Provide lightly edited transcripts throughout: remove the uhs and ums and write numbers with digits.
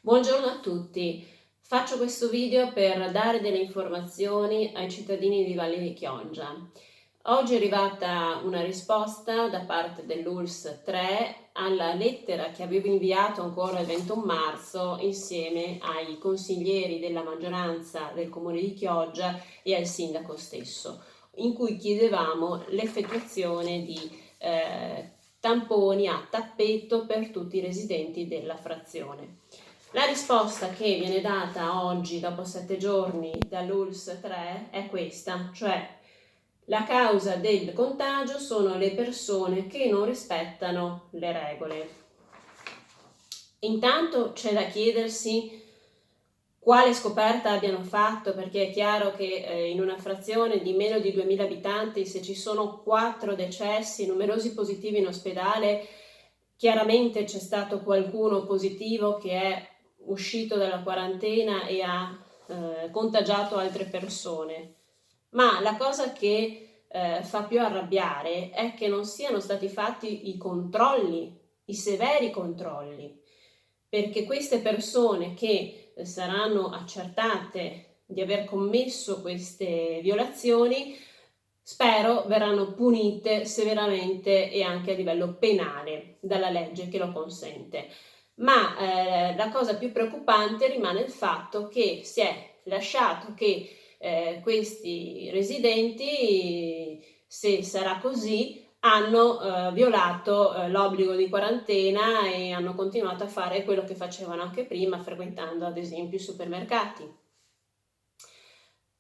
Buongiorno a tutti, faccio questo video per dare delle informazioni ai cittadini di Valle di Chioggia. Oggi è arrivata una risposta da parte dell'ULSS 3 alla lettera che avevo inviato ancora il 21 marzo insieme ai consiglieri della maggioranza del Comune di Chioggia e al sindaco stesso, in cui chiedevamo l'effettuazione di tamponi a tappeto per tutti i residenti della frazione. La risposta che viene data oggi, dopo 7 giorni, dall'ULSS 3 è questa, cioè la causa del contagio sono le persone che non rispettano le regole. Intanto c'è da chiedersi quale scoperta abbiano fatto, perché è chiaro che in una frazione di meno di 2000 abitanti, se ci sono 4 decessi, numerosi positivi in ospedale, chiaramente c'è stato qualcuno positivo che è uscito dalla quarantena e ha contagiato altre persone. Ma la cosa che fa più arrabbiare è che non siano stati fatti i controlli, i severi controlli, perché queste persone che saranno accertate di aver commesso queste violazioni, spero verranno punite severamente e anche a livello penale dalla legge che lo consente. Ma la cosa più preoccupante rimane il fatto che si è lasciato che questi residenti, se sarà così, hanno violato l'obbligo di quarantena e hanno continuato a fare quello che facevano anche prima, frequentando ad esempio i supermercati.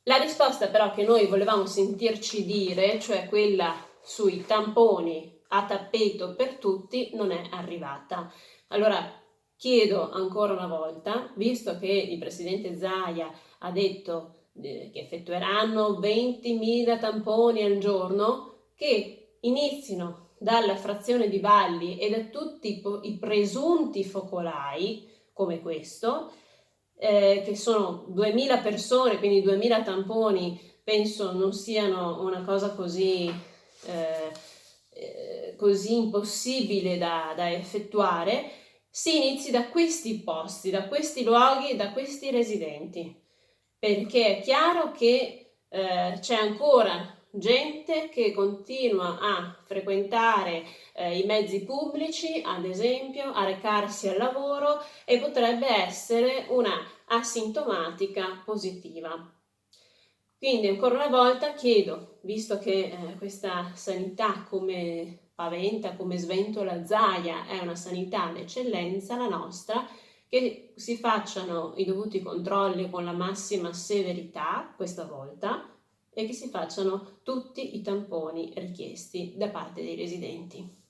La risposta però che noi volevamo sentirci dire, cioè quella sui tamponi a tappeto per tutti, non è arrivata. Allora chiedo ancora una volta, visto che il presidente Zaia ha detto che effettueranno 20.000 tamponi al giorno, che inizino dalla frazione di Valli e da tutti i presunti focolai come questo, che sono 2000 persone, quindi 2000 tamponi, penso non siano una cosa così impossibile da effettuare. Si inizi da questi posti, da questi luoghi, da questi residenti, perché è chiaro che c'è ancora gente che continua a frequentare i mezzi pubblici, ad esempio, a recarsi al lavoro e potrebbe essere una asintomatica positiva. Quindi ancora una volta chiedo, visto che questa sanità come paventa, come sventola Zaia, è una sanità d'eccellenza, la nostra, che si facciano i dovuti controlli con la massima severità questa volta e che si facciano tutti i tamponi richiesti da parte dei residenti.